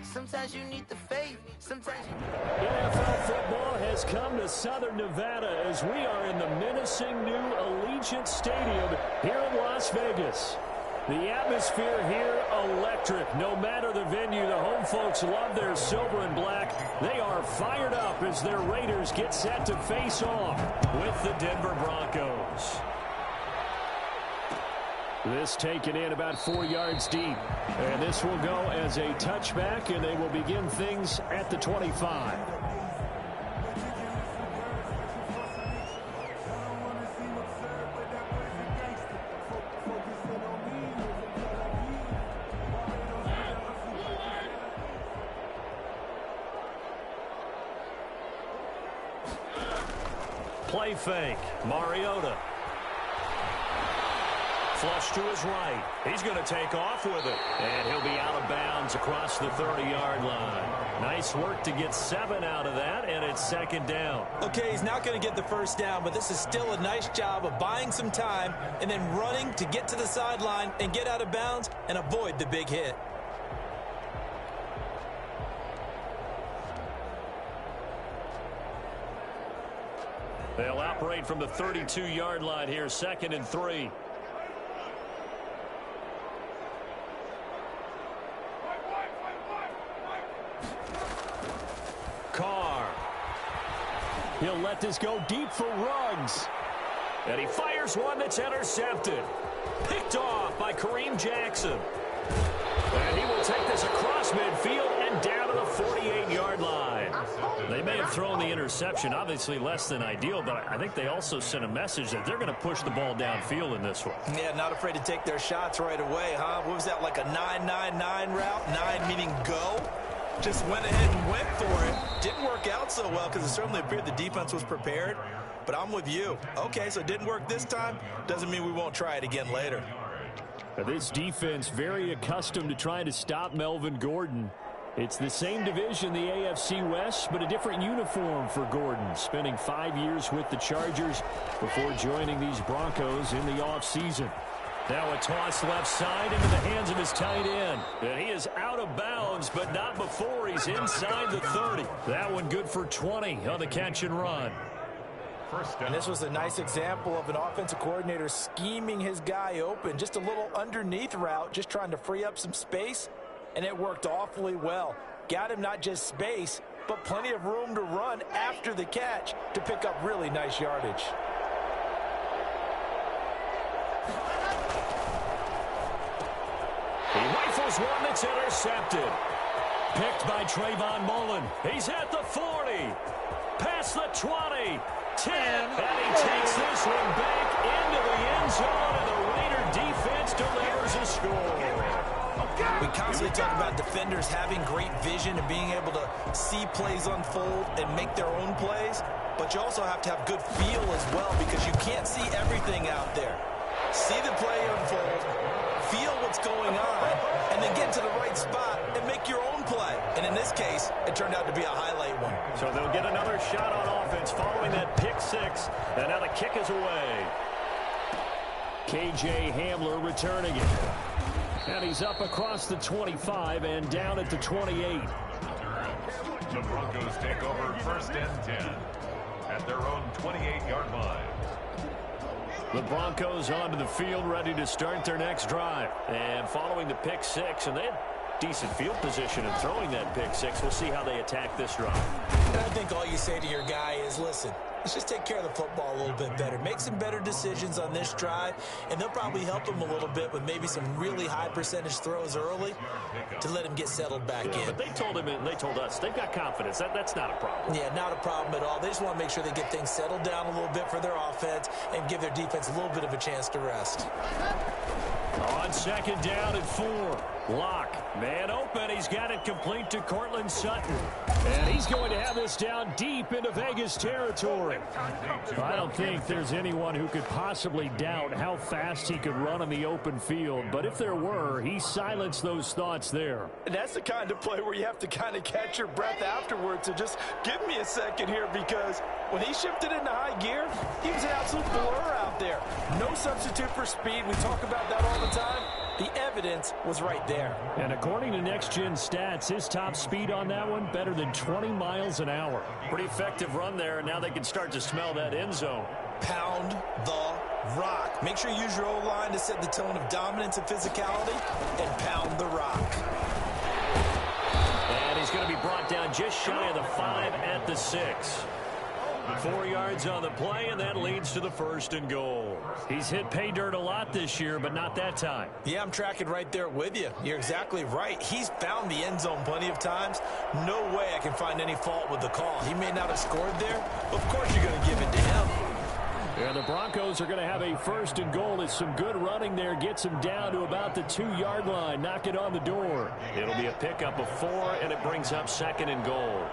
Sometimes you need the faith. Sometimes you... NFL football has come to Southern Nevada as we are in the menacing new Allegiant Stadium here in Las Vegas. The atmosphere here, electric. No matter the venue, the home folks love their silver and black. They are fired up as their Raiders get set to face off with the Denver Broncos. This taken in about 4 yards deep. And this will go as a touchback, and they will begin things at the 25. Play fake. Mariota. Flush to his right. He's going to take off with it. And he'll be out of bounds across the 30-yard line. Nice work to get 7 out of that, and it's second down. Okay, he's not going to get the first down, but this is still a nice job of buying some time and then running to get to the sideline and get out of bounds and avoid the big hit. They'll operate from the 32-yard line here, 2nd and 3. Carr. He'll let this go deep for Ruggs. And he fires one that's intercepted. Picked off by Kareem Jackson. And he will take this across midfield and down to the 48-yard line. They may have thrown the interception, obviously less than ideal, but I think they also sent a message that they're going to push the ball downfield in this one. Yeah, not afraid to take their shots right away, huh? What was that, like a 9-9-9 route? 9 meaning go? Just went ahead and went for it. Didn't work out so well because it certainly appeared the defense was prepared. But I'm with you. Okay, so it didn't work this time. Doesn't mean we won't try it again later. This defense very accustomed to trying to stop Melvin Gordon. It's the same division, the AFC West, but a different uniform for Gordon, spending 5 years with the Chargers before joining these Broncos in the offseason. Now a toss left side into the hands of his tight end. And he is out of bounds, but not before he's inside the 30. That one good for 20 on the catch and run. And this was a nice example of an offensive coordinator scheming his guy open. Just a little underneath route, just trying to free up some space, and it worked awfully well. Got him not just space, but plenty of room to run after the catch to pick up really nice yardage. He rifles one that's intercepted. Picked by Trayvon Mullen. He's at the 40. Past the 20. 10. And he takes this one back into the end zone, and the Raider defense delivers a score. We constantly talk about defenders having great vision and being able to see plays unfold and make their own plays, but you also have to have good feel as well because you can't see everything out there. See the play unfold, feel what's going on, and then get to the right spot and make your own play. And in this case, it turned out to be a highlight one. So they'll get another shot on offense following that pick six, and now the kick is away. KJ Hamler returning it. And he's up across the 25 and down at the 28. The Broncos take over 1st and 10 at their own 28-yard line. The Broncos onto the field, ready to start their next drive. And following the pick six, and they had decent field position in throwing that pick six. We'll see how they attack this drive. And I think all you say to your guy is, listen, let's just take care of the football a little bit better. Make some better decisions on this drive, and they'll probably help him a little bit with maybe some really high percentage throws early to let him get settled back in. But they told him and they told us they've got confidence. That's not a problem. Yeah, not a problem at all. They just want to make sure they get things settled down a little bit for their offense and give their defense a little bit of a chance to rest. On 2nd down and 4. Lock. Man open. He's got it complete to Cortland Sutton. And he's going to have this down deep into Vegas territory. I don't think there's anyone who could possibly doubt how fast he could run on the open field. But if there were, he silenced those thoughts there. And that's the kind of play where you have to kind of catch your breath afterwards. So just give me a second here, because when he shifted into high gear, he was an absolute blur out there. No substitute for speed. We talk about that all the time. The evidence evidence was right there. And according to Next Gen Stats, his top speed on that one, better than 20 miles an hour. Pretty effective run there, and now they can start to smell that end zone. Pound the rock. Make sure you use your O-line to set the tone of dominance and physicality, and pound the rock. And he's going to be brought down just shy of the 5 at the 6. 4 yards on the play, and that leads to the 1st and goal. He's hit pay dirt a lot this year, but not that time. Yeah, I'm tracking right there with you. You're exactly right. He's found the end zone plenty of times. No way I can find any fault with the call. He may not have scored there, but of course you're going to give it to him. Yeah, the Broncos are going to have a 1st and goal. It's some good running there. Gets him down to about the 2-yard line. Knock it on the door. It'll be a pickup of 4, and it brings up 2nd and goal.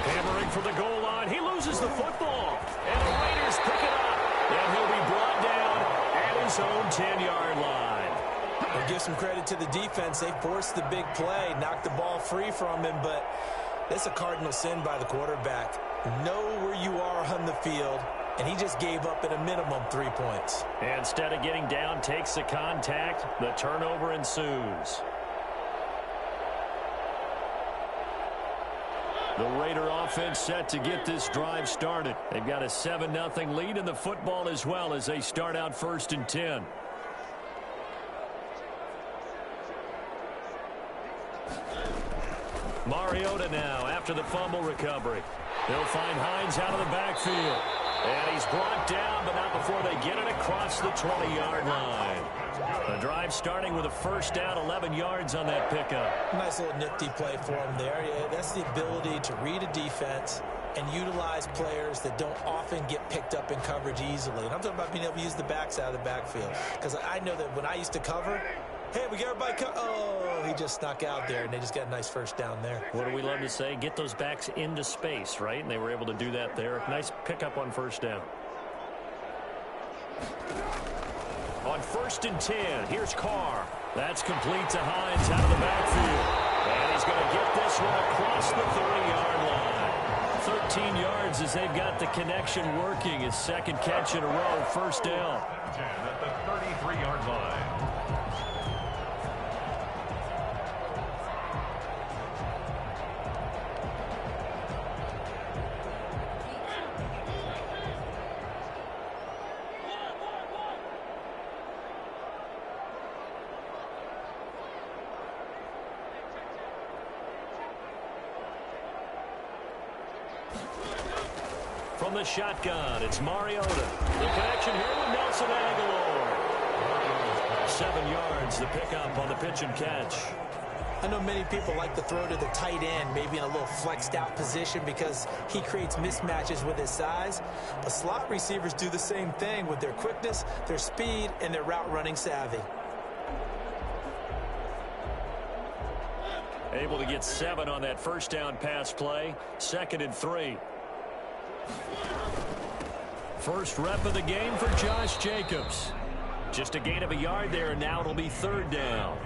Hammering for the goal line. He loses the football. And the Raiders pick it up. And he'll be brought down at his own 10-yard line. I'll give some credit to the defense. They forced the big play, knocked the ball free from him, but it's a cardinal sin by the quarterback. Know where you are on the field, and he just gave up at a minimum 3 points. Instead of getting down, takes the contact. The turnover ensues. The Raider offense set to get this drive started. They've got a 7-0 lead in the football as well as they start out 1st and 10. Mariota now after the fumble recovery. They'll find Hines out of the backfield. And he's brought down, but not before they get it across the 20-yard line. The drive starting with a 1st down, 11 yards on that pickup. Nice little nifty play for him there. Yeah, that's the ability to read a defense and utilize players that don't often get picked up in coverage easily. And I'm talking about being able to use the backs out of the backfield. Because I know that when I used to cover, hey, we got everybody oh, he just snuck out there, and they just got a nice 1st down there. What do we love to say? Get those backs into space, right? And they were able to do that there. Nice pickup on 1st down. On 1st and 10, here's Carr. That's complete to Hines out of the backfield. And he's going to get this one across the 30-yard line. 13 yards as they've got the connection working. His 2nd catch in a row, 1st down. At the 33-yard line. From the shotgun, it's Mariota. The connection here with Nelson Aguilar. 7 yards, the pickup on the pitch and catch. I know many people like to throw to the tight end, maybe in a little flexed out position because he creates mismatches with his size. But slot receivers do the same thing with their quickness, their speed, and their route running savvy. Able to get 7 on that 1st down pass play. 2nd and 3. First rep of the game for Josh Jacobs. Just a gain of a yard there, and now it'll be 3rd down.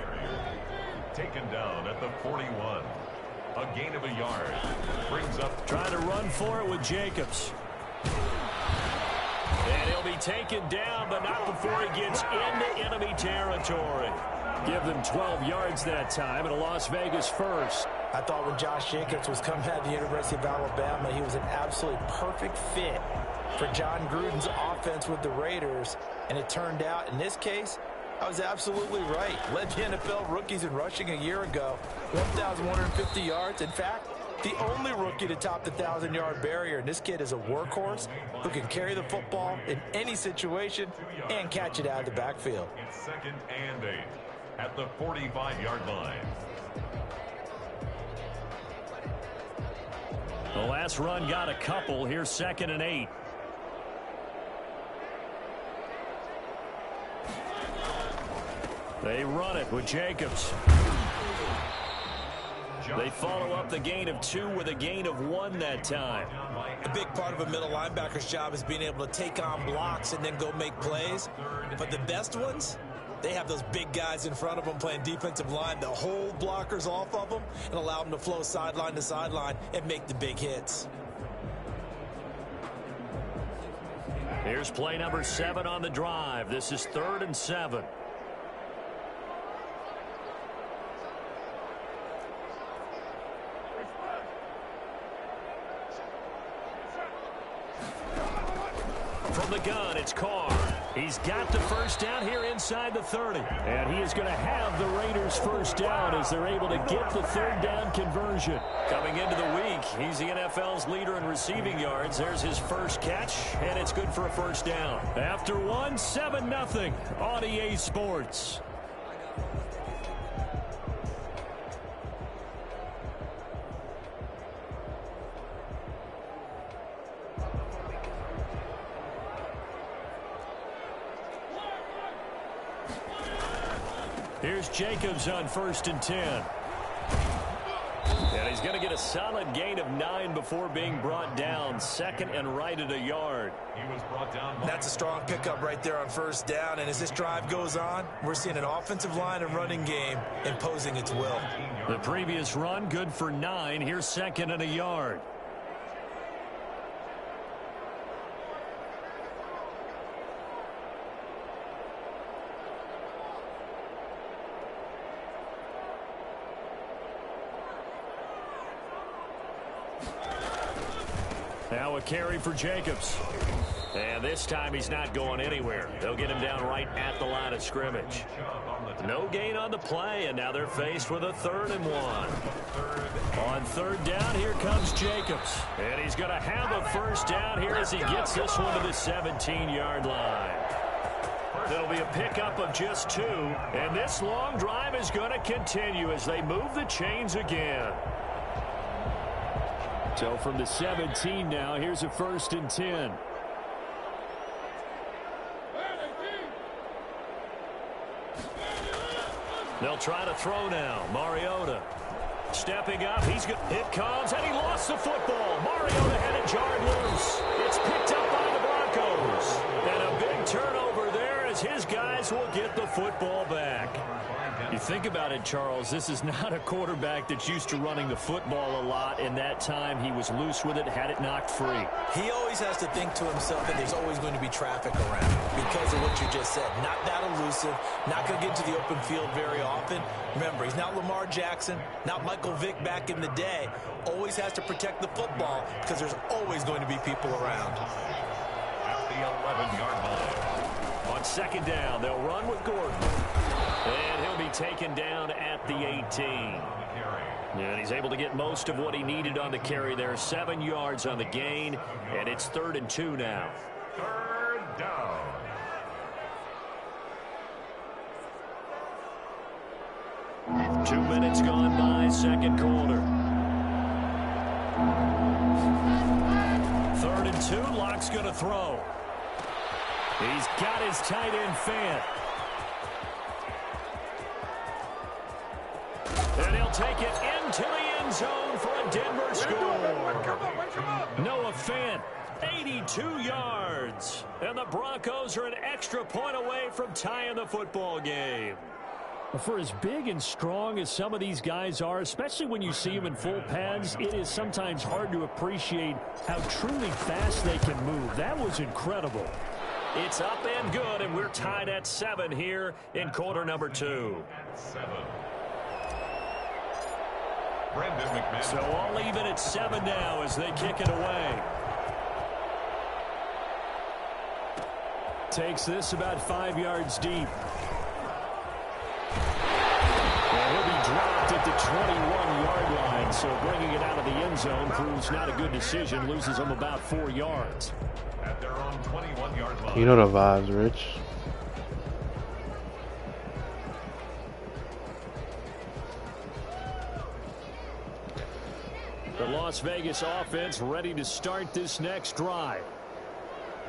Taken down at the 41. A gain of a yard. Brings up. Trying to run for it with Jacobs. And he'll be taken down, but not before he gets into enemy territory. Give them 12 yards that time, and a Las Vegas 1st. I thought when Josh Jacobs was coming out of the University of Alabama, he was an absolutely perfect fit for John Gruden's offense with the Raiders. And it turned out, in this case, I was absolutely right. Led the NFL rookies in rushing a year ago. 1,150 yards. In fact, the only rookie to top the 1,000-yard barrier. And this kid is a workhorse who can carry the football in any situation and catch it out of the backfield. It's 2nd and 8 at the 45-yard line. The last run got a couple. Here's 2nd and 8. They run it with Jacobs. They follow up the gain of 2 with a gain of 1 that time. A big part of a middle linebacker's job is being able to take on blocks and then go make plays. But the best ones, they have those big guys in front of them playing defensive line that hold blockers off of them and allow them to flow sideline to sideline and make the big hits. Here's play number 7 on the drive. This is 3rd and 7. From the gun, it's Carr. He's got the first down here inside the 30. And he is going to have the Raiders first down as they're able to get the 3rd down conversion. Coming into the week, he's the NFL's leader in receiving yards. There's his first catch, and it's good for a first down. After one, 7-0 on EA Sports. Here's Jacobs on 1st and 10. And he's going to get a solid gain of 9 before being brought down. 2nd and right at a yard. He was brought down. That's a strong pickup right there on 1st down. And as this drive goes on, we're seeing an offensive line and running game imposing its will. The previous run, good for 9. Here's 2nd and a yard. Now a carry for Jacobs. And this time he's not going anywhere. They'll get him down right at the line of scrimmage. No gain on the play, and now they're faced with a 3rd and 1. On 3rd down, here comes Jacobs. And he's going to have a first down here as he gets this one to the 17-yard line. It'll be a pickup of just 2. And this long drive is going to continue as they move the chains again. So from the 17 now, here's a 1st and 10. They'll try to throw now. Mariota stepping up. It comes, and he lost the football. Mariota had it jarred loose. It's picked up by the Broncos. And a big turnover there as his guys will get the football back. You think about it, Charles, this is not a quarterback that's used to running the football a lot. In that time, he was loose with it, had it knocked free. He always has to think to himself that there's always going to be traffic around because of what you just said. Not that elusive, not going to get to the open field very often. Remember, he's not Lamar Jackson, not Michael Vick back in the day. Always has to protect the football because there's always going to be people around. At the 11-yard line. On 2nd down, they'll run with Gordon. And he'll be taken down at the 18. And he's able to get most of what he needed on the carry there. 7 yards on the gain, and it's 3rd and 2 now. 3rd down. Two minutes gone by, 2nd quarter. 3rd and 2, Locke's going to throw. He's got his tight end Fant. And he'll take it into the end zone for a Denver score. Noah Fant, 82 yards. And the Broncos are an extra point away from tying the football game. For as big and strong as some of these guys are, especially when you see them in full pads, it is sometimes hard to appreciate how truly fast they can move. That was incredible. It's up and good, and we're tied at 7 here in quarter number 2. 7. So I'll leave it at 7 now as they kick it away. Takes this about 5 yards deep. And he'll be dropped at the 21-yard line, so bringing it out of the end zone proves not a good decision. Loses him about 4 yards. At their own 21-yard line. You know the vibes, Rich. The Las Vegas offense ready to start this next drive.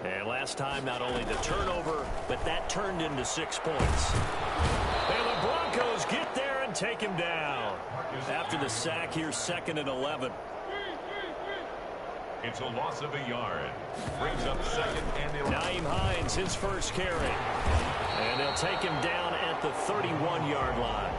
And last time, not only the turnover, but that turned into 6 points. And the Broncos get there and take him down. After the sack, here's 2nd and 11. It's a loss of a yard. Brings up 2nd and 11. Nyheim Hines, his first carry. And they'll take him down at the 31-yard line.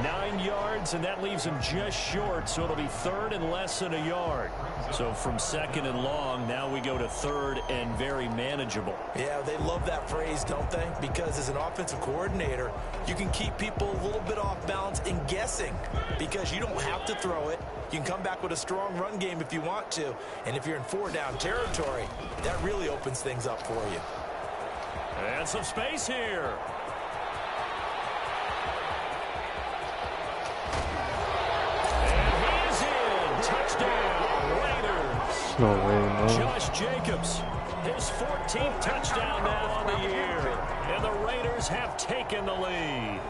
9 yards, and that leaves him just short, so it'll be 3rd and less than a yard. So from 2nd and long, now we go to 3rd and very manageable. Yeah, they love that phrase, don't they? Because as an offensive coordinator, you can keep people a little bit off balance and guessing because you don't have to throw it. You can come back with a strong run game if you want to. And if you're in 4-down territory, that really opens things up for you. And some space here. Touchdown, Raiders. No way, man. Josh Jacobs, his 14th touchdown now on the year. And the Raiders have taken the lead.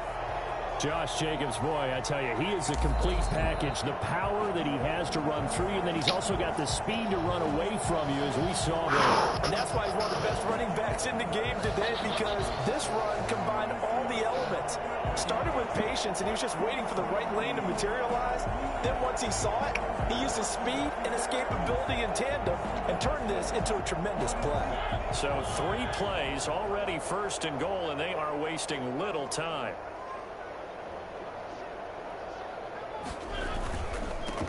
Josh Jacobs, boy, I tell you, he is a complete package. The power that he has to run through you, and then he's also got the speed to run away from you, as we saw there. And that's why he's one of the best running backs in the game today, because this run combined all the elements. Started with patience, and he was just waiting for the right lane to materialize. Then once he saw it, he used his speed and escapability in tandem and turned this into a tremendous play. So 3 plays, already 1st and goal, and they are wasting little time.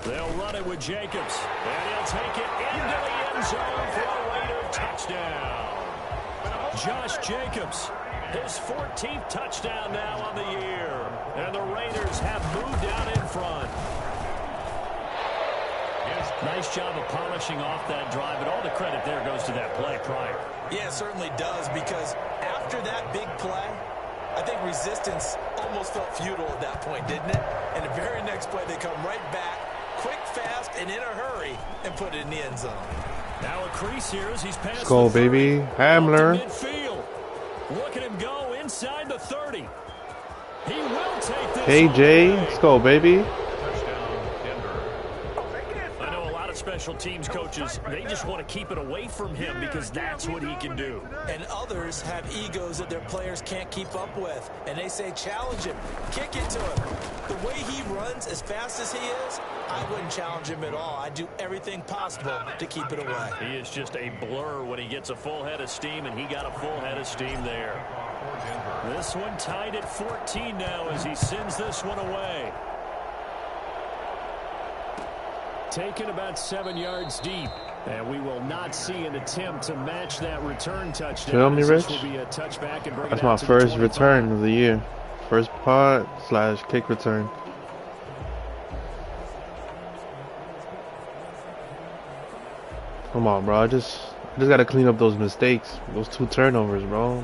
They'll run it with Jacobs, and he'll take it into the end zone for a Raider touchdown. Josh Jacobs, his 14th touchdown now on the year, and the Raiders have moved out in front. Nice job of polishing off that drive, but all the credit there goes to that play prior. Yeah, it certainly does, because after that big play, I think resistance almost felt futile at that point, didn't it? And the very next play, they come right back, quick, fast, and in a hurry, and put it in the end zone. Now a crease here as he's passed. Let's go, baby. Hamler. Midfield. Look at him go inside the 30. He will take this. KJ, let's go, baby. I know a lot of special teams coaches, they just want to keep it away from him because that's what he can do. And others have egos that their players can't keep up with. And they say, challenge him, kick it to him. The way he runs as fast as he is, I wouldn't challenge him at all. I'd do everything possible to keep it away. He is just a blur when he gets a full head of steam, and he got a full head of steam there. This one tied at 14 now as he sends this one away. Taken about 7 yards deep. And we will not see an attempt to match that return touchdown. Feel me, Rich? Will be a touchback and bring That's it my out to first the return of the year. First punt / kick return. Come on, bro. I just gotta clean up those mistakes. Those 2 turnovers, bro.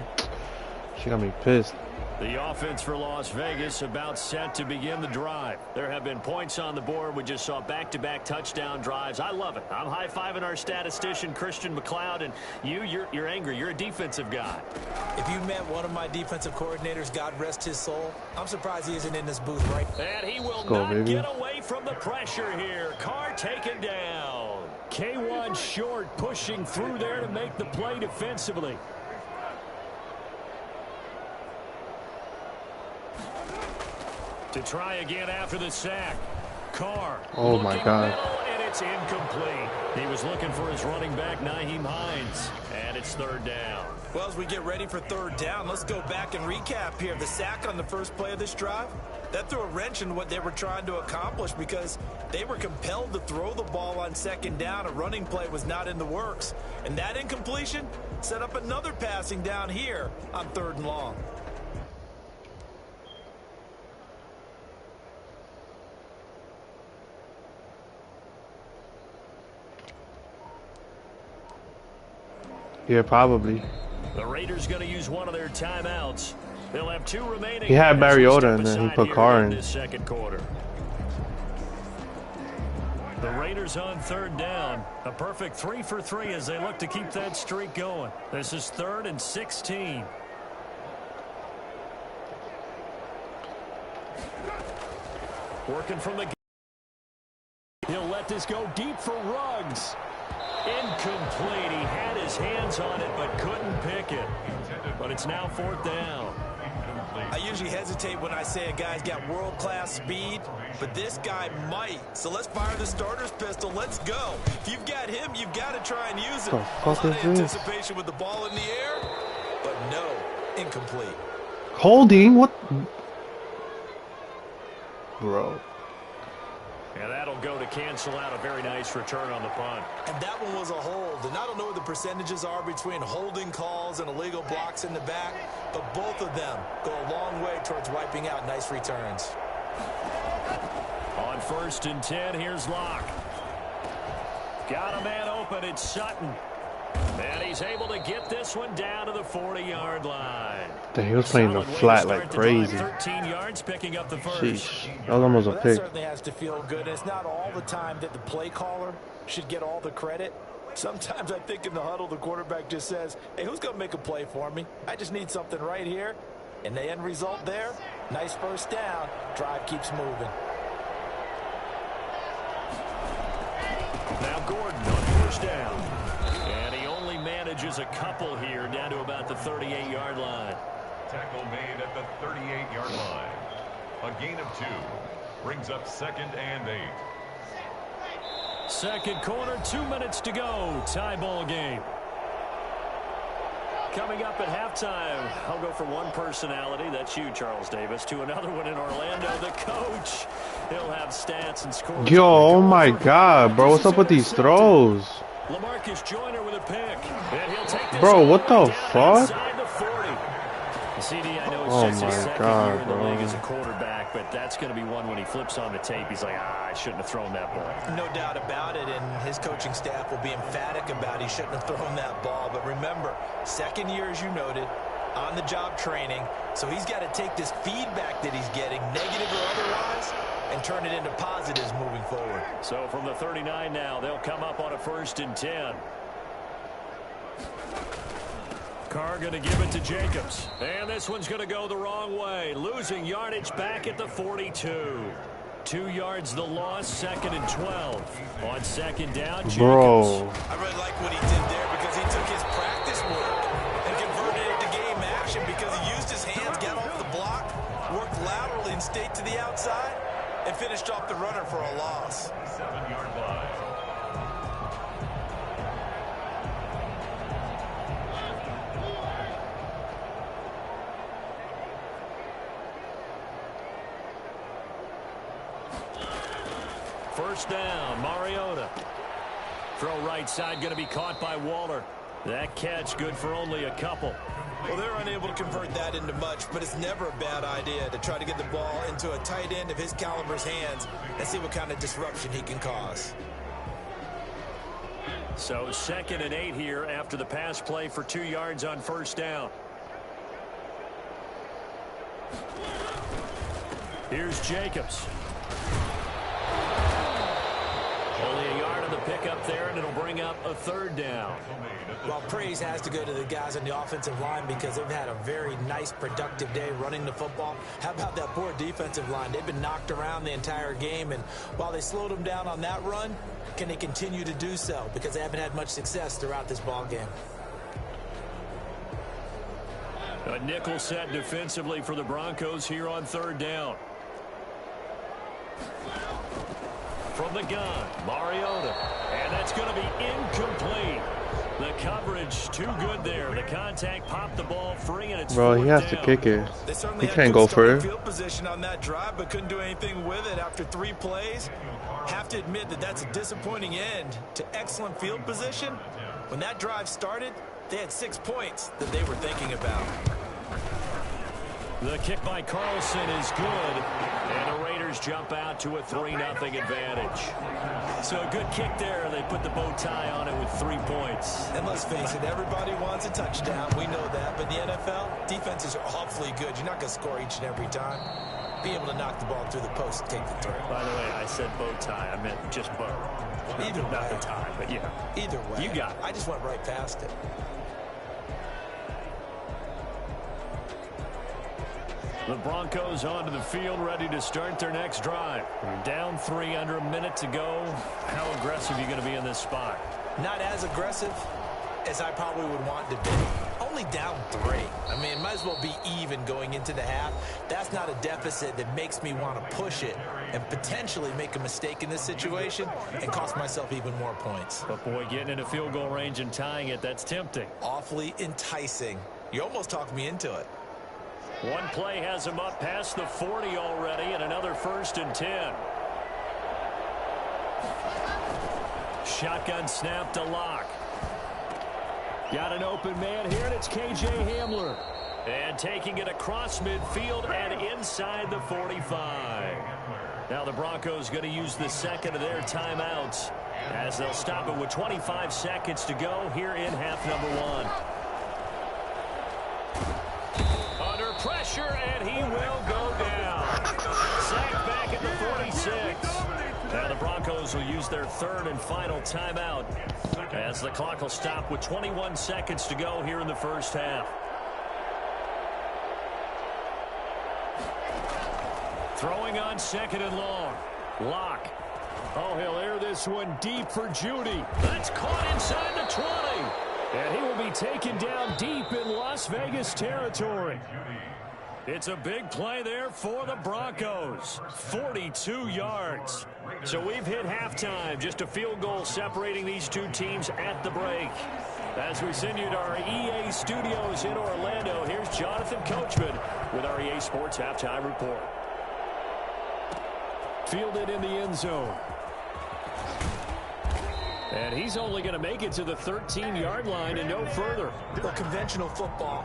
She got me pissed. The offense for Las Vegas about set to begin the drive. There have been points on the board. We just saw back-to-back touchdown drives. I love it. I'm high-fiving our statistician, Christian McLeod, and you're angry. You're a defensive guy. If you met one of my defensive coordinators, God rest his soul, I'm surprised he isn't in this booth right now. And he will go, not baby. get away from the pressure here. Carr taken down. K1 short, pushing through there to make the play defensively. To try again after the sack. Carr. Oh, my God. Middle, and it's incomplete. He was looking for his running back, Nyheim Hines. And it's 3rd down. Well, as we get ready for 3rd down, let's go back and recap here. The sack on the first play of this drive, that threw a wrench in what they were trying to accomplish because they were compelled to throw the ball on 2nd down. A running play was not in the works. And that incompletion set up another passing down here on 3rd and long. Yeah, probably. The Raiders going to use one of their timeouts. They'll have 2 remaining. He had Mariota and then he put Carr in. This 2nd quarter. The Raiders on 3rd down. A perfect 3 for 3 as they look to keep that streak going. This is 3rd and 16. Working from the... He'll let this go deep for Ruggs. Incomplete. He had his hands on it but couldn't pick it. But it's now 4th down. I usually hesitate when I say a guy's got world-class speed, but this guy might. So let's fire the starter's pistol. Let's go. If you've got him, you've got to try and use it. A lot of anticipation with the ball in the air, but no, incomplete. Holding? What? Bro. And that'll go to cancel out a very nice return on the punt. And that one was a hold. And I don't know what the percentages are between holding calls and illegal blocks in the back, but both of them go a long way towards wiping out nice returns. On 1st and 10, here's Locke. Got a man open, it's Sutton. And he's able to get this one down to the 40-yard line. He was playing the flat like crazy. 13 yards, picking up the first. Sheesh. That was almost a That pick. certainly has to feel good. And it's not all the time that the play caller should get all the credit. Sometimes I think in the huddle, the quarterback just says, hey, who's going to make a play for me? I just need something right here. And the end result there, nice first down. Drive keeps moving. Now Gordon on 1st down. And he only manages a couple here down to about the 38-yard line. Tackle made at the 38-yard line. A gain of 2. Brings up 2nd and 8. Second quarter, 2 minutes to go. Tie ball game. Coming up at halftime, I'll go from one personality, that's you, Charles Davis, to another one in Orlando, the coach. He'll have stats and scores. Yo, oh my God, bro. What's up with these throws? LaMarcus Joyner with a pick. And he'll take this Bro, what the down fuck? inside the 40. CD, I know Oh it's just his my second God, year in the bro. league as a quarterback, but that's going to be one when he flips on the tape. He's like, I shouldn't have thrown that ball. No doubt about it, and his coaching staff will be emphatic about he shouldn't have thrown that ball. But remember, second year, as you noted, on-the-job training, so he's got to take this feedback that he's getting, negative or otherwise, and turn it into positives moving forward. So from the 39 now, they'll come up on a 1st and 10. Carr going to give it to Jacobs. And this one's going to go the wrong way. Losing yardage back at the 42. 2 yards the loss, 2nd and 12. On 2nd down, Jacobs. Bro. I really like what he did there because he took his practice work and converted it to game action because he used his hands, got off the block, worked laterally and stayed to the outside, and finished off the runner for a loss. 7-yard line. First down, Mariota. Throw right side, going to be caught by Waller. That catch good for only a couple. Well, they're unable to convert that into much, but it's never a bad idea to try to get the ball into a tight end of his caliber's hands and see what kind of disruption he can cause. So 2nd and 8 here after the pass play for 2 yards on 1st down. Here's Jacobs. Only a yard on the pickup there, and it'll bring up a 3rd down. Well, praise has to go to the guys on the offensive line because they've had a very nice, productive day running the football. How about that poor defensive line? They've been knocked around the entire game, and while they slowed them down on that run, can they continue to do so? Because they haven't had much success throughout this ball game. A nickel set defensively for the Broncos here on 3rd down. From the gun, Mariota. And that's going to be incomplete. The coverage too good there. The contact popped the ball free, and it's Bro, he has down. to kick it. They certainly He had can't good go for starting it. field position on that drive, but couldn't do anything with it after 3 plays. Have to admit that that's a disappointing end to excellent field position. When that drive started, they had 6 points that they were thinking about. The kick by Carlson is good, and the Raiders jump out to a 3-0 advantage. So a good kick there. They put the bow tie on it with 3 points. And let's face it, everybody wants a touchdown. We know that. But in the NFL, defenses are awfully good. You're not going to score each and every time. Be able to knock the ball through the post and take the throw. By the way, I said bow tie. I meant just bow. Either way. Not the tie, but yeah. Either way. You got it. I just went right past it. The Broncos onto the field, ready to start their next drive. Down 3, under a minute to go. How aggressive are you going to be in this spot? Not as aggressive as I probably would want to be. Only down 3. I mean, it might as well be even going into the half. That's not a deficit that makes me want to push it and potentially make a mistake in this situation and cost myself even more points. But boy, getting into field goal range and tying it, that's tempting. Awfully enticing. You almost talked me into it. One play has him up past the 40 already, and another 1st and 10. Shotgun snap to Locke. Got an open man here, and it's K.J. Hamler. And taking it across midfield and inside the 45. Now the Broncos going to use the second of their timeouts as they'll stop it with 25 seconds to go here in half number 1. Under pressure, and he will go down. Sacked back at the 46. Now the Broncos will use their 3rd and final timeout as the clock will stop with 21 seconds to go here in the 1st half. Throwing on 2nd and long. Locke. Oh, he'll air this one deep for Judy. That's caught inside the 20. And he will be taken down deep in Las Vegas territory. It's a big play there for the Broncos. 42 yards. So we've hit halftime. Just a field goal separating these two teams at the break. As we send you to our EA studios in Orlando, here's Jonathan Coachman with our EA Sports Halftime Report. Fielded in the end zone. And he's only going to make it to the 13-yard line and no further. Well, conventional football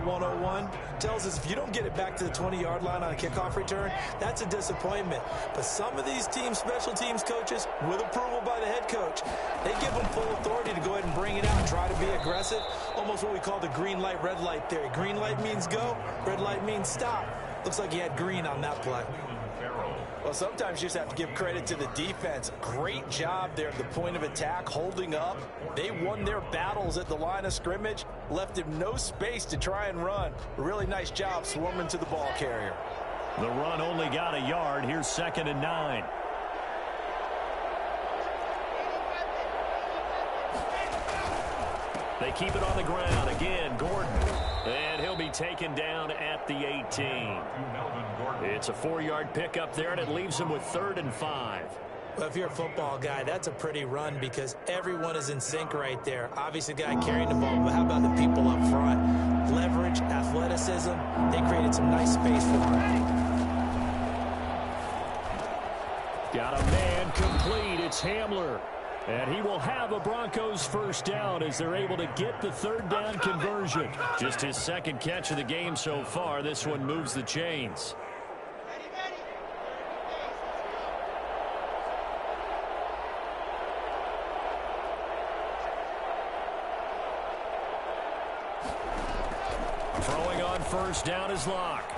101, tells us if you don't get it back to the 20-yard line on a kickoff return, that's a disappointment. But some of these teams, special teams coaches, with approval by the head coach, they give them full authority to go ahead and bring it out and try to be aggressive. Almost what we call the green light, red light theory. Green light means go, red light means stop. Looks like he had green on that play. Well, sometimes you just have to give credit to the defense. Great job there at the point of attack, holding up. They won their battles at the line of scrimmage, left him no space to try and run. Really nice job swarming to the ball carrier. The run only got a yard. Here's 2nd and 9. They keep it on the ground. Again, Gordon. And he'll be taken down at the 18. It's a 4-yard pickup there, and it leaves him with 3rd and 5. Well, if you're a football guy, that's a pretty run because everyone is in sync right there. Obviously, the guy carrying the ball, but how about the people up front? Leverage, athleticism, they created some nice space for him. Got a man complete. It's Hamler. And he will have a Broncos 1st down as they're able to get the 3rd down conversion. Just his 2nd catch of the game so far. This one moves the chains. Throwing on 1st down is Locke.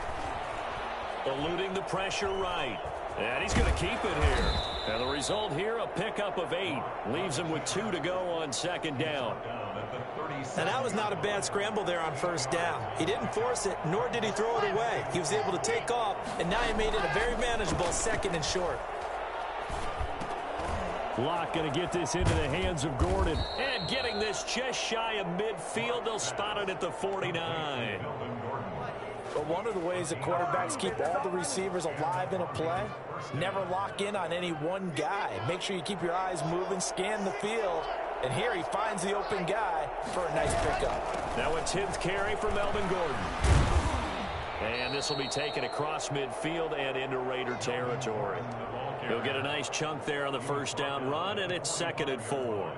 Eluding the pressure right. And he's going to keep it here. And the result here, a pickup of 8. Leaves him with 2 to go on 2nd down. And that was not a bad scramble there on 1st down. He didn't force it, nor did he throw it away. He was able to take off, and now he made it a very manageable 2nd and short. Locke going to get this into the hands of Gordon. And getting this just shy of midfield. They'll spot it at the 49. But one of the ways that quarterbacks keep all the receivers alive in a play, never lock in on any one guy. Make sure you keep your eyes moving, scan the field. And here he finds the open guy for a nice pickup. Now a 10th carry for Melvin Gordon. And this will be taken across midfield and into Raider territory. He'll get a nice chunk there on the 1st down run, and it's 2nd and 4.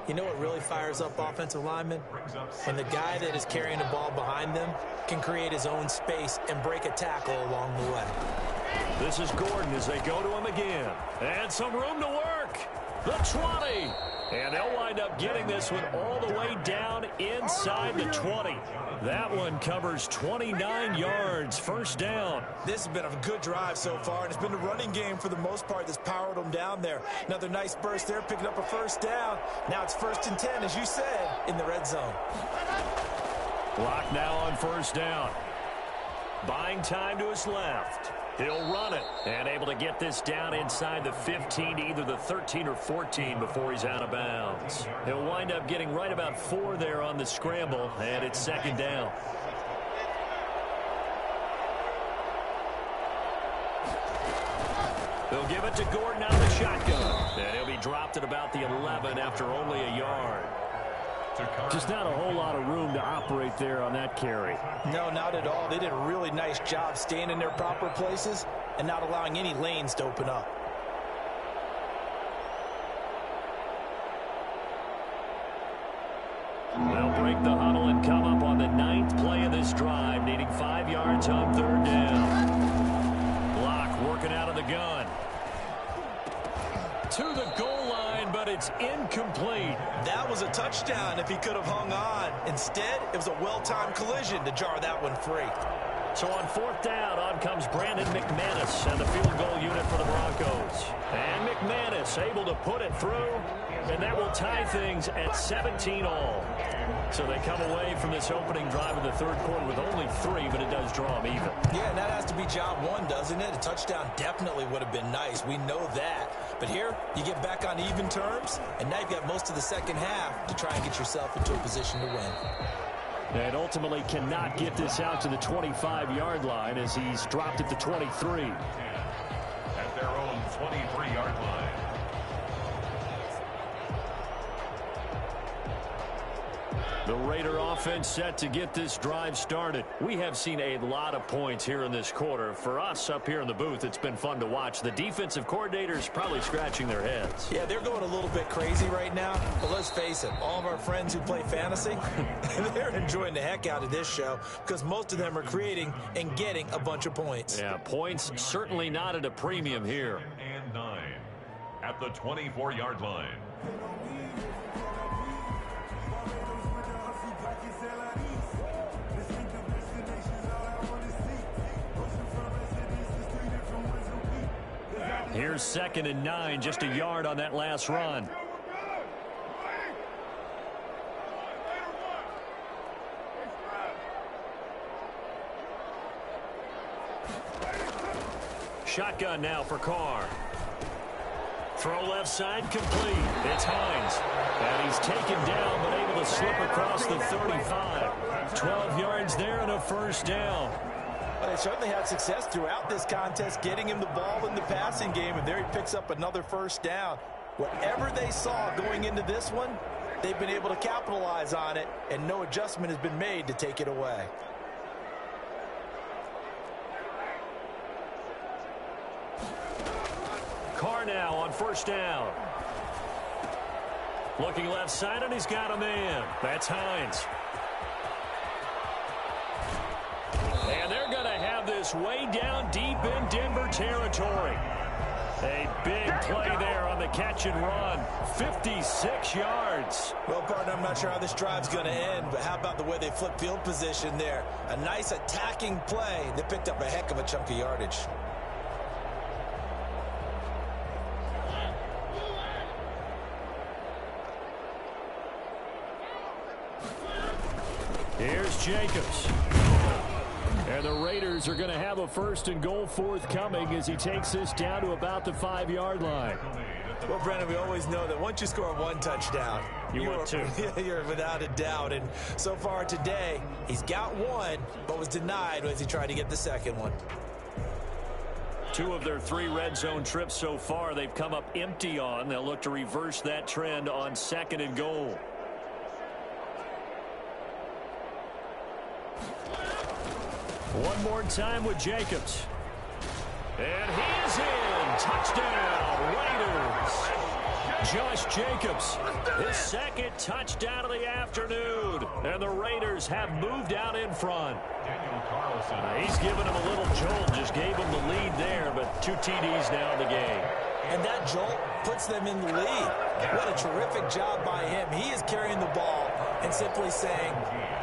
You know what really fires up offensive linemen? When the guy that is carrying the ball behind them can create his own space and break a tackle along the way. This is Gordon as they go to him again. And some room to work. The 20. And they'll wind up getting this one all the way down inside the 20. That one covers 29 yards. 1st down. This has been a good drive so far, and it's been the running game for the most part that's powered them down there. Another nice burst there, picking up a 1st down. Now it's 1st and 10, as you said, in the red zone. Clock now on 1st down. Buying time to his left. He'll run it and able to get this down inside the 15 to either the 13 or 14 before he's out of bounds. He'll wind up getting right about 4 there on the scramble, and it's 2nd down. They'll give it to Gordon out of the shotgun. And he'll be dropped at about the 11 after only a yard. Just not a whole lot of room to operate there on that carry. No, not at all. They did a really nice job staying in their proper places and not allowing any lanes to open up. They'll break the huddle and come up on the 9th play of this drive, needing 5 yards on 3rd down. Block working out of the gun. To the goal line, but it's incomplete. That was a touchdown if he could have hung on. Instead, it was a well-timed collision to jar that one free. So on 4th down, on comes Brandon McManus and the field goal unit for the Broncos. And McManus able to put it through, and that will tie things at 17-all. So they come away from this opening drive in the 3rd quarter with only 3, but it does draw them even. Yeah, and that has to be job 1, doesn't it? A touchdown definitely would have been nice. We know that. But here, you get back on even terms, and now you've got most of the second half to try and get yourself into a position to win. And ultimately cannot get this out to the 25-yard line as he's dropped at the 23. At their own 23-yard line. The Raider offense set to get this drive started. We have seen a lot of points here in this quarter. For us up here in the booth, it's been fun to watch. The defensive coordinators probably scratching their heads. Yeah, they're going a little bit crazy right now. But let's face it, all of our friends who play fantasy, they're enjoying the heck out of this show because most of them are creating and getting a bunch of points. Yeah, points certainly not at a premium here. And 9 at the 24-yard line. Here's 2nd and 9, just a yard on that last run. Shotgun now for Carr. Throw left side complete. It's Hines. And he's taken down but able to slip across the 35. 12 yards there and a 1st down. Well, they certainly had success throughout this contest, getting him the ball in the passing game, and there he picks up another 1st down. Whatever they saw going into this one, they've been able to capitalize on it, and no adjustment has been made to take it away. Carr now on 1st down. Looking left side, and he's got a man. That's Hines. And they're going to have this way down deep in Denver territory. A big play there on the catch and run. 56 yards. Well, partner, I'm not sure how this drive's going to end, but how about the way they flip field position there? A nice attacking play. They picked up a heck of a chunk of yardage. Here's Jacobs. And the Raiders are going to have a 1st and goal forthcoming as he takes this down to about the 5-yard line. Well, Brandon, we always know that once you score 1 touchdown, you're 2. You're without a doubt. And so far today, he's got 1, but was denied as he tried to get the 2nd one. 2 of their 3 red zone trips so far, they've come up empty on. They'll look to reverse that trend on 2nd and goal. One more time with Jacobs. And he is in. Touchdown, Raiders. Josh Jacobs, his 2nd touchdown of the afternoon. And the Raiders have moved out in front. He's given him a little jolt, just gave him the lead there, but 2 TDs now in the game. And that jolt puts them in the lead. What a terrific job by him. He is carrying the ball and simply saying,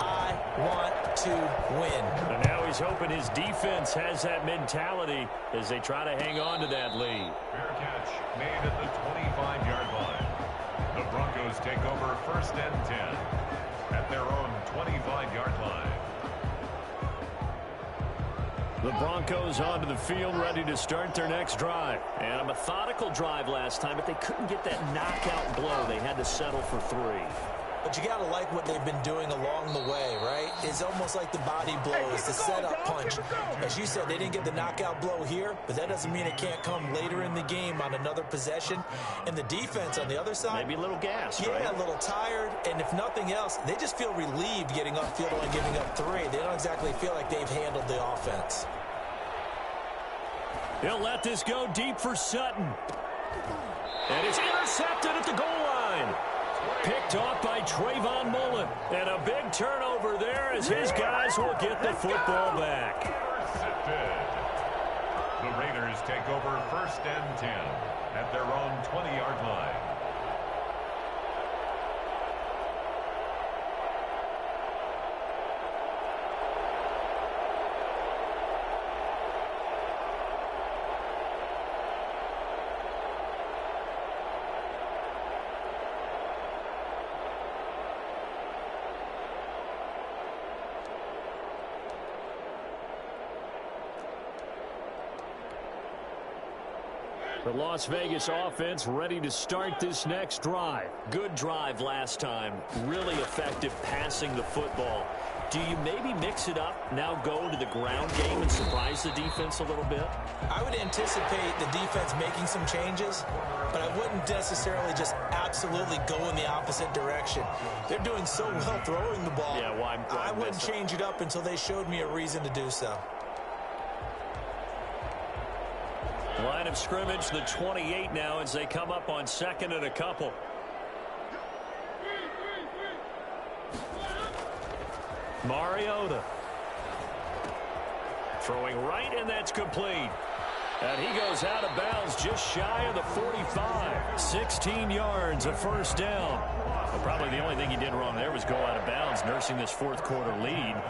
I want to win. And now he's hoping his defense has that mentality as they try to hang on to that lead. Fair catch made at the 25-yard line. The Broncos take over 1st and 10 at their own 25-yard line. The Broncos onto the field, ready to start their next drive. And a methodical drive last time, but they couldn't get that knockout blow. They had to settle for 3. But you got to like what they've been doing along the way, right? It's almost like the body blows, the setup punch. As you said, they didn't get the knockout blow here, but that doesn't mean it can't come later in the game on another possession. And the defense on the other side, maybe a little gassed, yeah, right? A little tired. And if nothing else, they just feel relieved getting upfield and giving up 3. They don't exactly feel like they've handled the offense. He'll let this go deep for Sutton. And it's intercepted at the goal line. Picked off by Trayvon Mullen. And a big turnover there as his guys will get the football back. The Raiders take over 1st and 10 at their own 20-yard line. The Las Vegas offense ready to start this next drive. Good drive last time. Really effective passing the football. Do you maybe mix it up, now go to the ground game and surprise the defense a little bit? I would anticipate the defense making some changes, but I wouldn't necessarily just absolutely go in the opposite direction. They're doing so well throwing the ball. Yeah, why I wouldn't change it up until they showed me a reason to do so. Line of scrimmage, the 28 now as they come up on 2nd and a couple. Mariota. Throwing right, and that's complete. And he goes out of bounds just shy of the 45. 16 yards, a first down. Well, probably the only thing he did wrong there was go out of bounds, nursing this 4th quarter lead.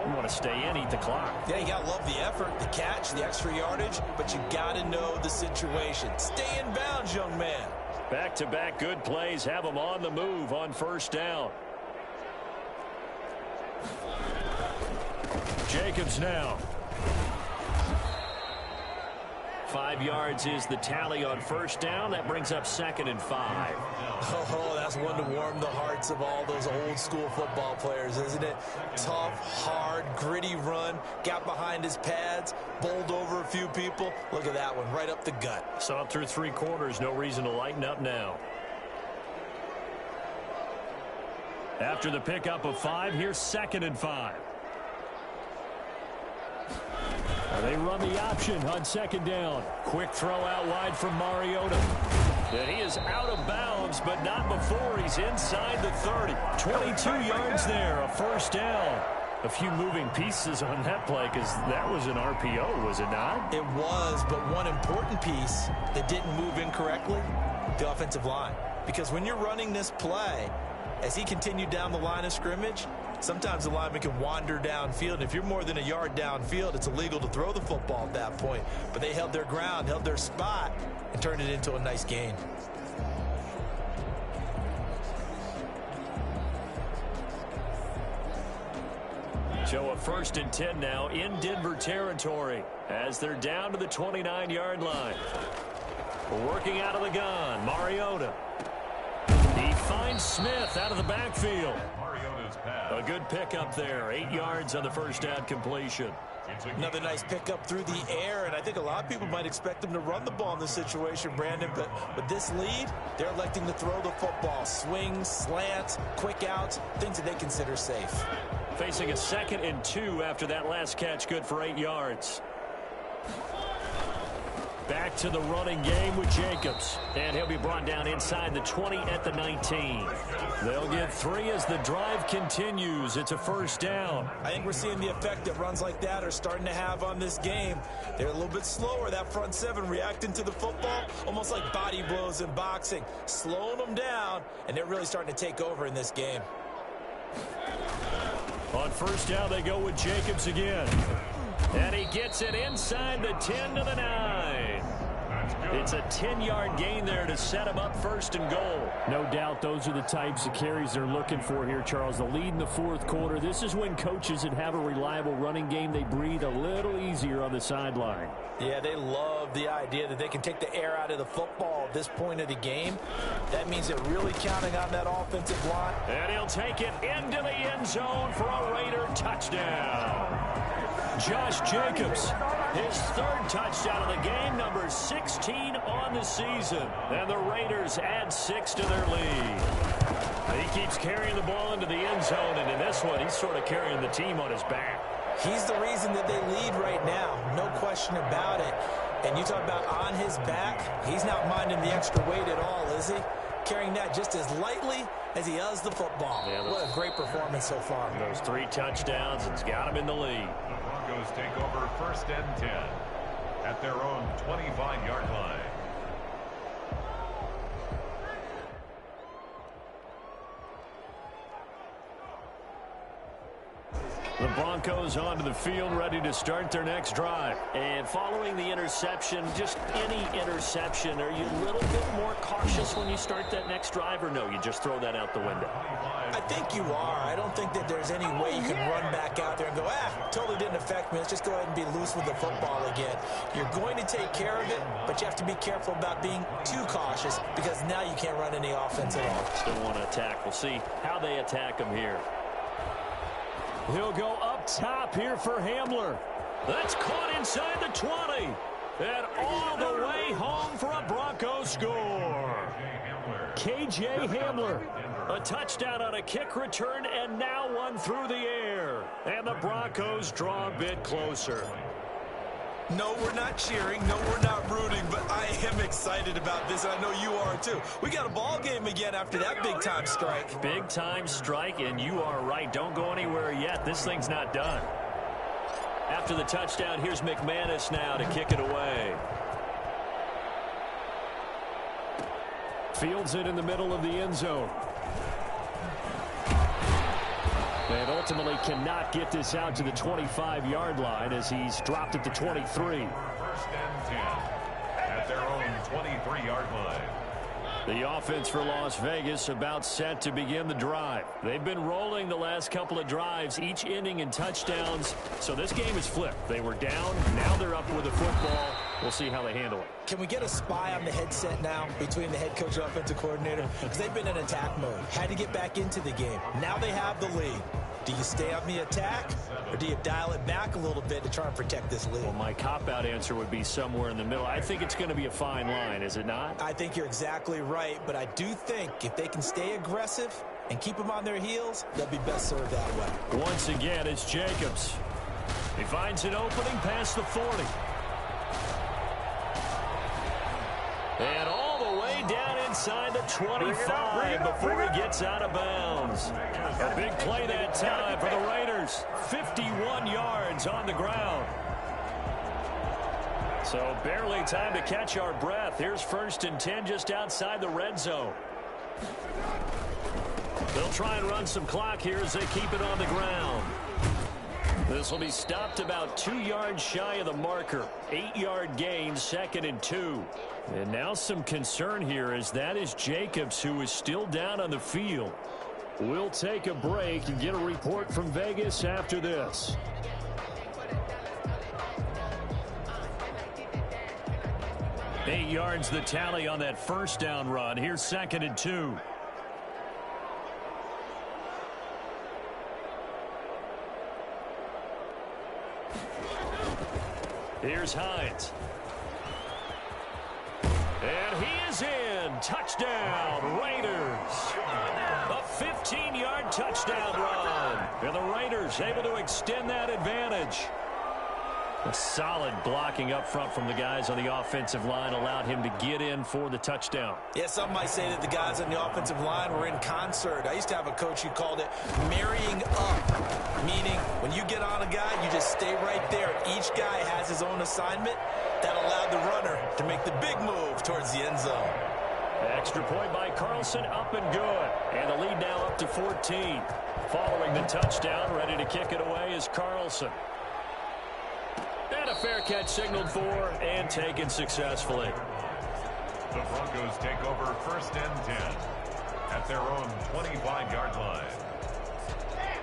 You want to stay in, eat the clock. Yeah, you got to love the effort, the catch, the extra yardage, but you got to know the situation. Stay in bounds, young man. Back-to-back good plays have them on the move on 1st down. Jacobs now. 5 yards is the tally on 1st down. That brings up 2nd and 5. Oh, that's one to warm the hearts of all those old school football players, isn't it? Tough, hard, gritty run. Got behind his pads, bowled over a few people. Look at that one, right up the gut. Saw it through 3 quarters. No reason to lighten up now. After the pickup of 5, here's 2nd and 5. They run the option on 2nd down. Quick throw out wide from Mariota. And he is out of bounds, but not before he's inside the 30. 22 yards there, a first down. A few moving pieces on that play because that was an RPO, was it not? It was, but one important piece that didn't move incorrectly, the offensive line. Because when you're running this play, as he continued down the line of scrimmage, sometimes the lineman can wander downfield. And if you're more than a yard downfield, it's illegal to throw the football at that point. But they held their ground, held their spot, and turned it into a nice gain. So a 1st and 10 now in Denver territory as they're down to the 29-yard line. Working out of the gun, Mariota. He finds Smith out of the backfield. A good pickup there. 8 yards on the first down completion. Another nice pickup through the air, and I think a lot of people might expect them to run the ball in this situation, Brandon, but with this lead, they're electing to throw the football. Swings, slants, quick outs, things that they consider safe. Facing a 2nd and 2 after that last catch, good for 8 yards. Back to the running game with Jacobs. And he'll be brought down inside the 20 at the 19. They'll get 3 as the drive continues. It's a first down. I think we're seeing the effect that runs like that are starting to have on this game. They're a little bit slower, that front 7 reacting to the football, almost like body blows in boxing, slowing them down, and they're really starting to take over in this game. On first down, they go with Jacobs again. And he gets it inside the 10 to the 9. It's a 10-yard gain there to set him up first and goal. No doubt those are the types of carries they're looking for here, Charles. The lead in the fourth quarter. This is when coaches that have a reliable running game, they breathe a little easier on the sideline. Yeah, they love the idea that they can take the air out of the football at this point of the game. That means they're really counting on that offensive line. And he'll take it into the end zone for a Raider touchdown. Josh Jacobs, his third touchdown of the game, number 16 on the season. And the Raiders add 6 to their lead. He keeps carrying the ball into the end zone, and in this one, he's sort of carrying the team on his back. He's the reason that they lead right now, no question about it. And you talk about on his back, he's not minding the extra weight at all, is he? Carrying that just as lightly as he does the football. Yeah, what a great performance so far. Those 3 touchdowns, it's got him in the lead. The Broncos take over first and 10 at their own 25-yard line. The Broncos onto the field, ready to start their next drive. And following the interception, just any interception, are you a little bit more cautious when you start that next drive, or no, you just throw that out the window? I think you are. I don't think that there's any way you can run back out there and go, totally didn't affect me. Let's just go ahead and be loose with the football again. You're going to take care of it, but you have to be careful about being too cautious because now you can't run any offense at all. Still want to attack. We'll see how they attack him here. He'll go up top here for Hamler. That's caught inside the 20. And all the way home for a Broncos score. K.J. Hamler. A touchdown on a kick return, and now one through the air. And the Broncos draw a bit closer. No, we're not cheering. No, we're not rooting, but I am excited about this, and I know you are too. We got a ball game again after that big-time strike. Big-time strike, and you are right. Don't go anywhere yet. This thing's not done. After the touchdown, here's McManus now to kick it away. Fields it in the middle of the end zone. And ultimately cannot get this out to the 25-yard line as he's dropped at the 23. First and 10 at their own 23-yard line. The offense for Las Vegas about set to begin the drive. They've been rolling the last couple of drives, each ending in touchdowns. So this game is flipped. They were down. Now they're up with the football. We'll see how they handle it. Can we get a spy on the headset now between the head coach and offensive coordinator? Because they've been in attack mode. Had to get back into the game. Now they have the lead. Do you stay on the attack, or do you dial it back a little bit to try and protect this lead? Well, my cop-out answer would be somewhere in the middle. I think it's going to be a fine line, is it not? I think you're exactly right, but I do think if they can stay aggressive and keep them on their heels, they'll be best served that way. Once again, it's Jacobs. He finds an opening past the 40. And all the way down inside the 25 before he gets out of bounds. A big play that time for the Raiders. 51 yards on the ground. So barely time to catch our breath. Here's first and 10 just outside the red zone. They'll try and run some clock here as they keep it on the ground. This will be stopped about 2 yards shy of the marker. 8-yard gain, 2nd and 2. And now some concern here as that is Jacobs, who is still down on the field. We'll take a break and get a report from Vegas after this. Eight yards the tally on that first down run. Here's 2nd and 2. Here's Hines. And he is in. Touchdown, Raiders. A 15-yard touchdown run. And the Raiders able to extend that advantage. A solid blocking up front from the guys on the offensive line allowed him to get in for the touchdown. Yeah, some might say that the guys on the offensive line were in concert. I used to have a coach who called it marrying up, meaning when you get on a guy, you just stay right there. Each guy has his own assignment. That allowed the runner to make the big move towards the end zone. Extra point by Carlson, up and good. And the lead now up to 14. Following the touchdown, ready to kick it away is Carlson. And a fair catch signaled for and taken successfully. The Broncos take over 1st and 10 at their own 25-yard line.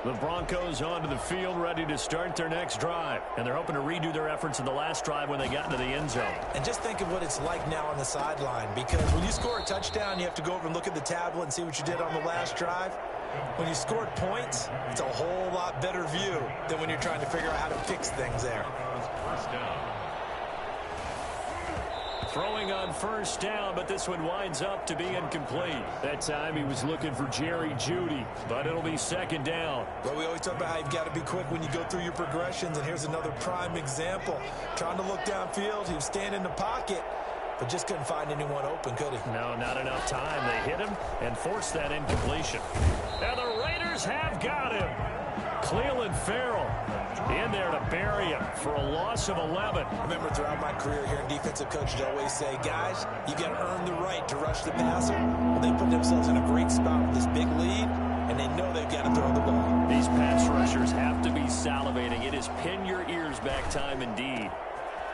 The Broncos onto the field, ready to start their next drive. And they're hoping to redo their efforts in the last drive when they got into the end zone. And just think of what it's like now on the sideline, because when you score a touchdown, you have to go over and look at the tablet and see what you did on the last drive. When you scored points, it's a whole lot better view than when you're trying to figure out how to fix things there. First down. Throwing on first down, but this one winds up to be incomplete. That time he was looking for Jerry Jeudy, but it'll be 2nd down. Well, we always talk about how you've got to be quick when you go through your progressions, and here's another prime example. Trying to look downfield, he was standing in the pocket, but just couldn't find anyone open, could he? No, not enough time. They hit him and forced that incompletion. And the Raiders have got him. Cleveland Farrell in there to bury him for a loss of 11. I remember throughout my career here in defensive coaches always say, guys, you got to earn the right to rush the passer. Well, they put themselves in a great spot with this big lead, and they know they've got to throw the ball. These pass rushers have to be salivating. It is pin your ears back time indeed.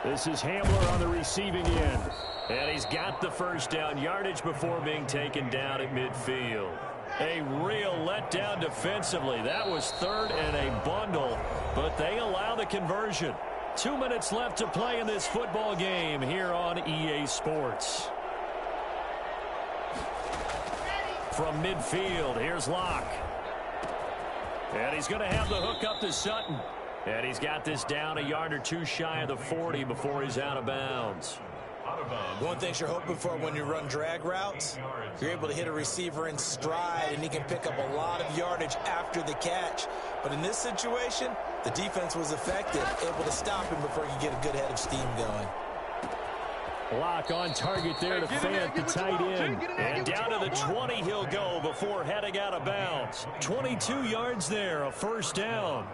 This is Hamler on the receiving end. And he's got the first down yardage before being taken down at midfield. A real letdown defensively. That was 3rd and a bundle, but they allow the conversion. 2 minutes left to play in this football game here on EA Sports. From midfield, here's Locke. And he's going to have the hook up to Sutton. And he's got this down a yard or two shy of the 40 before he's out of bounds. One thing you're hoping for when you run drag routes, you're able to hit a receiver in stride, and he can pick up a lot of yardage after the catch. But in this situation, the defense was effective, able to stop him before he could get a good head of steam going. Lock on target there to Fant, the tight end. And down to the 20 he'll go before heading out of bounds. 22 yards there, a first down.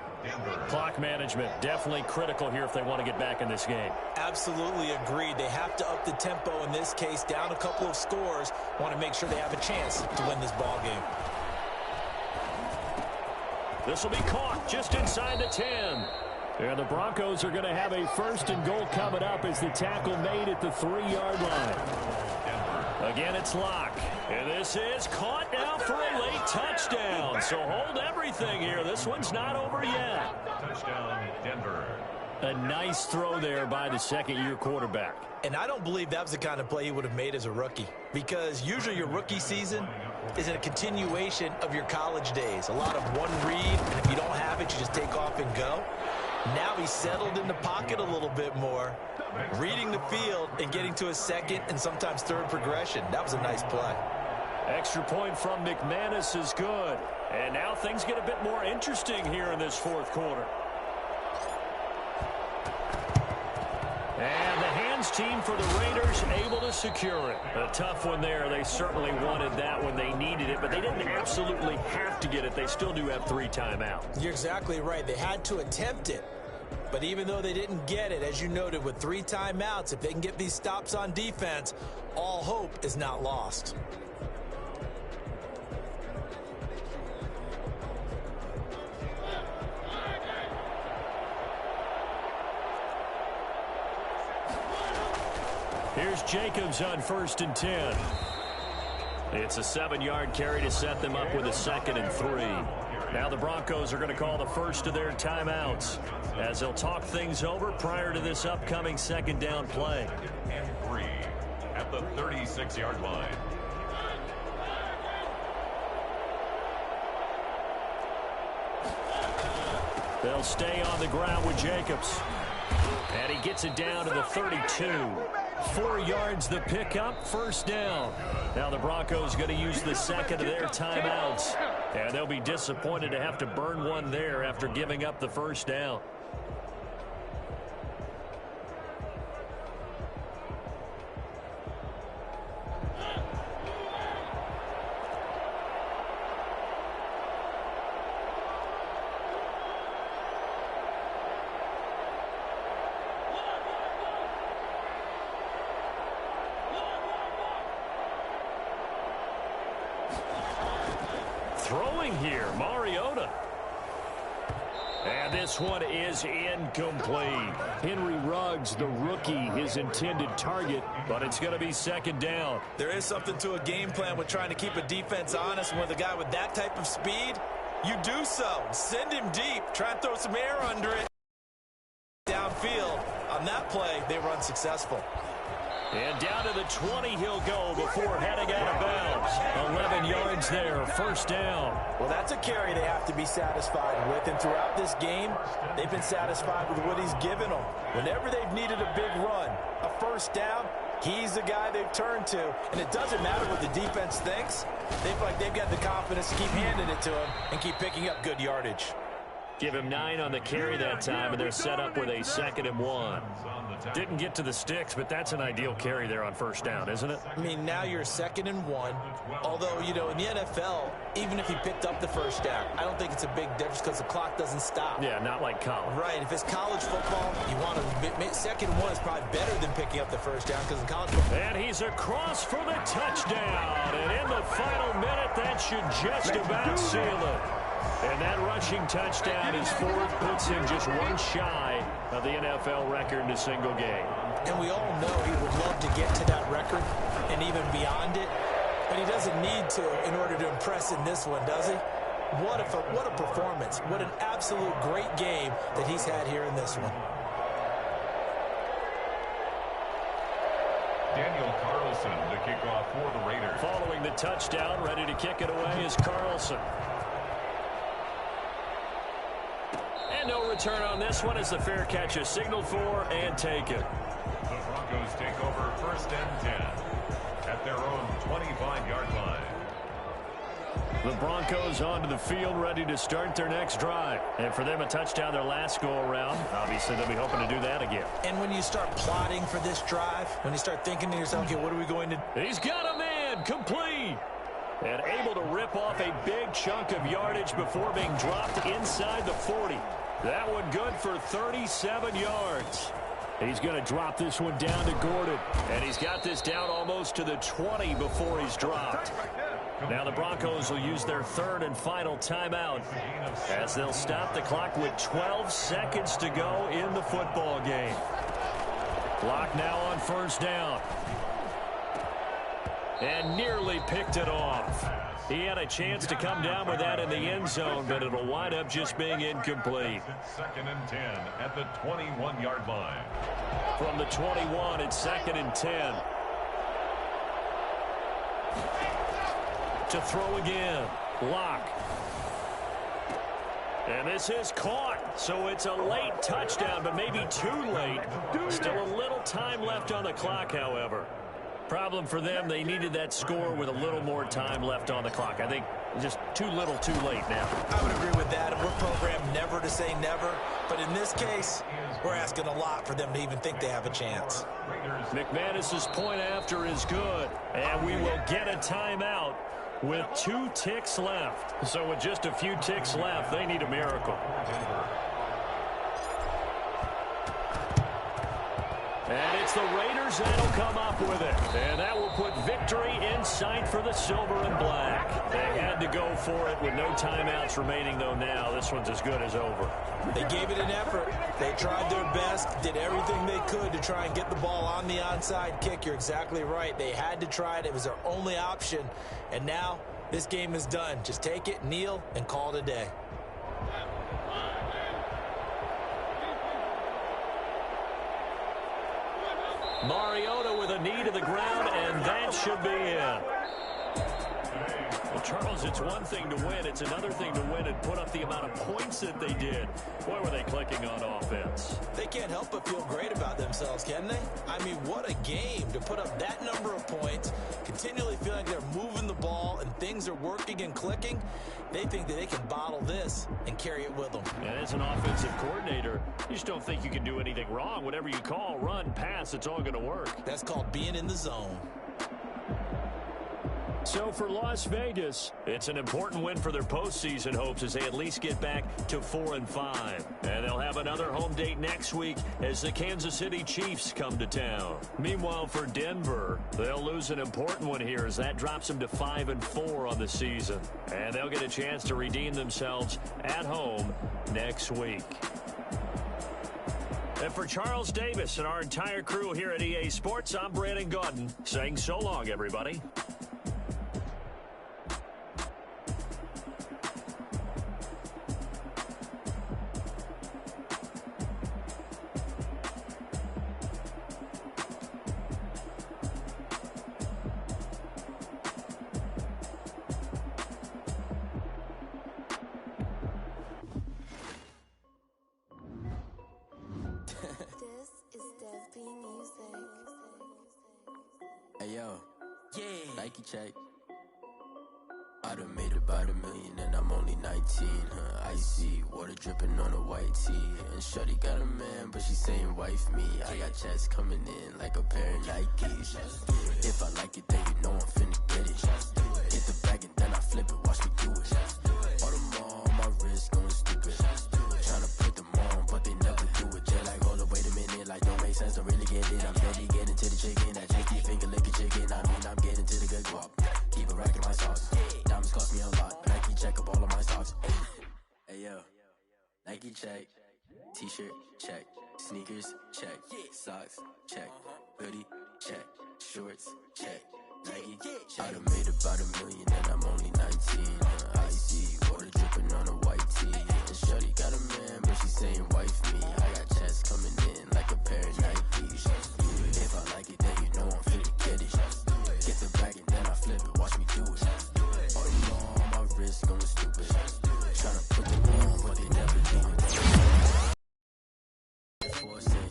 Clock management definitely critical here if they want to get back in this game. Absolutely agreed. They have to up the tempo in this case, down a couple of scores. Want to make sure they have a chance to win this ball game. This will be caught just inside the 10. And the Broncos are going to have a 1st and goal coming up as the tackle made at the 3-yard line. Again, it's Locke. And this is caught now for a late touchdown. So hold everything here. This one's not over yet. Touchdown, Denver. A nice throw there by the 2nd-year quarterback. And I don't believe that was the kind of play he would have made as a rookie, because usually your rookie season is a continuation of your college days. A lot of one read, and if you don't have it, you just take off and go. Now he's settled in the pocket a little bit more, reading the field and getting to a 2nd and sometimes 3rd progression. That was a nice play. Extra point from McManus is good. And now things get a bit more interesting here in this 4th quarter. And the hands team for the Raiders able to secure it. A tough one there. They certainly wanted that when they needed it, but they didn't absolutely have to get it. They still do have 3 timeouts. You're exactly right. They had to attempt it. But even though they didn't get it, as you noted, with 3 timeouts, if they can get these stops on defense, all hope is not lost. Here's Jacobs on 1st and 10. It's a 7-yard carry to set them up with a 2nd and 3. Now the Broncos are going to call the first of their timeouts as they'll talk things over prior to this upcoming 2nd down play. And 3 at the 36-yard line. They'll stay on the ground with Jacobs. And he gets it down to the 32. 4 yards the pickup, 1st down. Now the Broncos going to use the 2nd of their timeouts. And they'll be disappointed to have to burn one there after giving up the 1st down. Throwing here, Mariota. And And this one is incomplete. Henry Ruggs, the rookie, his intended target, but it's going to be second down. There is something to a game plan with trying to keep a defense honest. With a guy with that type of speed, you do so. Send him deep. Try and throw some air under it. Downfield. On that play, they were unsuccessful. And down to the 20 he'll go before heading out of bounds. 11 yards there, first down. Well, that's a carry they have to be satisfied with. And throughout this game, they've been satisfied with what he's given them. Whenever they've needed a big run, a first down, he's the guy they've turned to. And it doesn't matter what the defense thinks. They feel like they've got the confidence to keep handing it to him and keep picking up good yardage. Give him 9 on the carry that time, and they're set up with a 2nd and 1. Didn't get to the sticks, but that's an ideal carry there on first down, isn't it? I mean, now you're 2nd and 1. Although, you know, in the NFL, even if he picked up the first down, I don't think it's a big difference because the clock doesn't stop. Yeah, not like college. Right. If it's college football, you want to 2nd and 1 is probably better than picking up the first down because in college football. And he's across for the touchdown. And in the final minute, that should just about seal it. And that rushing touchdown is 4th, puts him just one shy of the NFL record in a single game. And we all know he would love to get to that record and even beyond it, but he doesn't need to in order to impress in this one, does he? What a performance. What an absolute great game that he's had here in this one. Daniel Carlson to kick off for the Raiders. Following the touchdown, ready to kick it away is Carlson. And no return on this one as the fair catch is signaled for and taken. The Broncos take over 1st and 10 at their own 25-yard line. The Broncos onto the field ready to start their next drive. And for them, a touchdown their last go-around. Obviously, they'll be hoping to do that again. And when you start plotting for this drive, when you start thinking to yourself, okay, what are we going to do? He's got a man, complete. And able to rip off a big chunk of yardage before being dropped inside the 40. That one good for 37 yards. He's going to drop this one down to Gordon. And he's got this down almost to the 20 before he's dropped. Now the Broncos will use their 3rd and final timeout as they'll stop the clock with 12 seconds to go in the football game. Clock now on first down. And nearly picked it off. He had a chance to come down with that in the end zone, but it'll wind up just being incomplete. 2nd and 10 at the 21-yard line. From the 21, it's 2nd and 10. To throw again. Lock. And this is caught. So it's a late touchdown, but maybe too late. Still a little time left on the clock, however. Problem for them, they needed that score with a little more time left on the clock. I think just too little too late now. I would agree with that. We're programmed never to say never. But in this case, we're asking a lot for them to even think they have a chance. McManus's point after is good. And we will get a timeout with 2 ticks left. So with just a few ticks left, they need a miracle. And it's the Raiders that'll come up with it. And that will put victory in sight for the silver and black. They had to go for it with no timeouts remaining, though now. This one's as good as over. They gave it an effort. They tried their best, did everything they could to try and get the ball on the onside kick. You're exactly right. They had to try it. It was their only option. And now this game is done. Just take it, kneel, and call it a day. Mariota with a knee to the ground, and that should be it. Well, Charles, it's one thing to win. It's another thing to win and put up the amount of points that they did. Boy, were they clicking on offense. They can't help but feel great about themselves, can they? I mean, what a game to put up that number of points, continually feeling they're moving the ball and things are working and clicking. They think that they can bottle this and carry it with them. And as an offensive coordinator, you just don't think you can do anything wrong. Whatever you call, run, pass, it's all going to work. That's called being in the zone. So for Las Vegas, it's an important win for their postseason hopes as they at least get back to 4-5. And they'll have another home date next week as the Kansas City Chiefs come to town. Meanwhile, for Denver, they'll lose an important one here as that drops them to 5-4 on the season. And they'll get a chance to redeem themselves at home next week. And for Charles Davis and our entire crew here at EA Sports, I'm Brandon Gaudin saying so long, everybody. Hey yo, yeah, Nike check. I done made about $1 million and I'm only 19, icy, water dripping on a white tee. And shorty got a man, but she saying wife me. I got checks coming in like a pair of Nikes. If I like it, then you know I'm finna get it. Get the bag and then I flip it, watch me do it. All them on my wrist going stupid. Tryna put them on, but they never do it. They're like, hold up, wait a minute, like don't make sense, don't really get it. I'm steady getting to the chicken, that tasty finger licking chicken. I mean, I'm getting to the good guap. Keep a rack in my sauce. Diamonds cost me a lot. Nike check up all of my stocks. Hey yo, Nike check. T-shirt check. Sneakers check. Socks check. Hoodie check. Shorts check. Nike check. I done made about $1 million and I'm only 19. Icy, water dripping on a white tee. And shorty got a man, but she saying wife me. I got checks coming in like a pair of Nikes. If I like it, then you know I'm finna get it. Get the bag and then I flip it, watch me do it. All them on my wrist going stupid. Tryna put them on, but they never do it.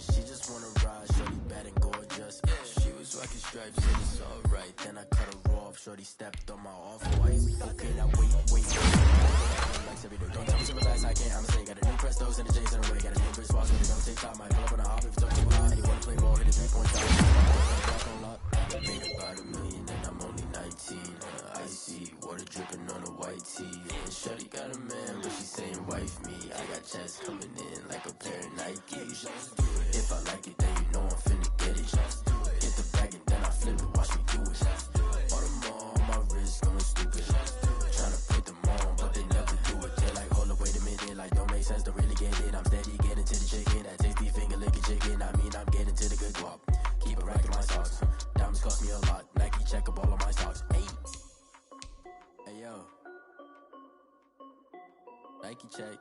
She just wanna ride, shorty bad and gorgeous. She was rocking stripes, and it's alright. Then I cut her off, shorty stepped on my off-white. Okay, now wait. Like every day, don't tell me to relax, I can't, I'ma say. Got a new Prestos and a Jason away. Got a new Chris Fox, but it don't take time. Might pull up on a hop if it's up too high. You wanna play ball, hit a 3-point shot. Made about $1 million and I'm only 19. Icy, water dripping on a white tee. And shorty got a man, but she saying wife me. I got checks coming in like a pair of Nikes. If I like it, then you know I'm finna get it. Get the bag and then I flip it, watch me do it. All them on my wrist going stupid. Tryna put them on, but they never do it. They're like, hold up, wait a minute, like don't make sense, don't really get it. I'm steady getting to the chicken, that tasty finger licking chicken. I mean, I'm getting to the good guap. Keep a rack in my socks. Diamonds cost me a lot. Nike check up all of my stocks. Hey yo, Nike check.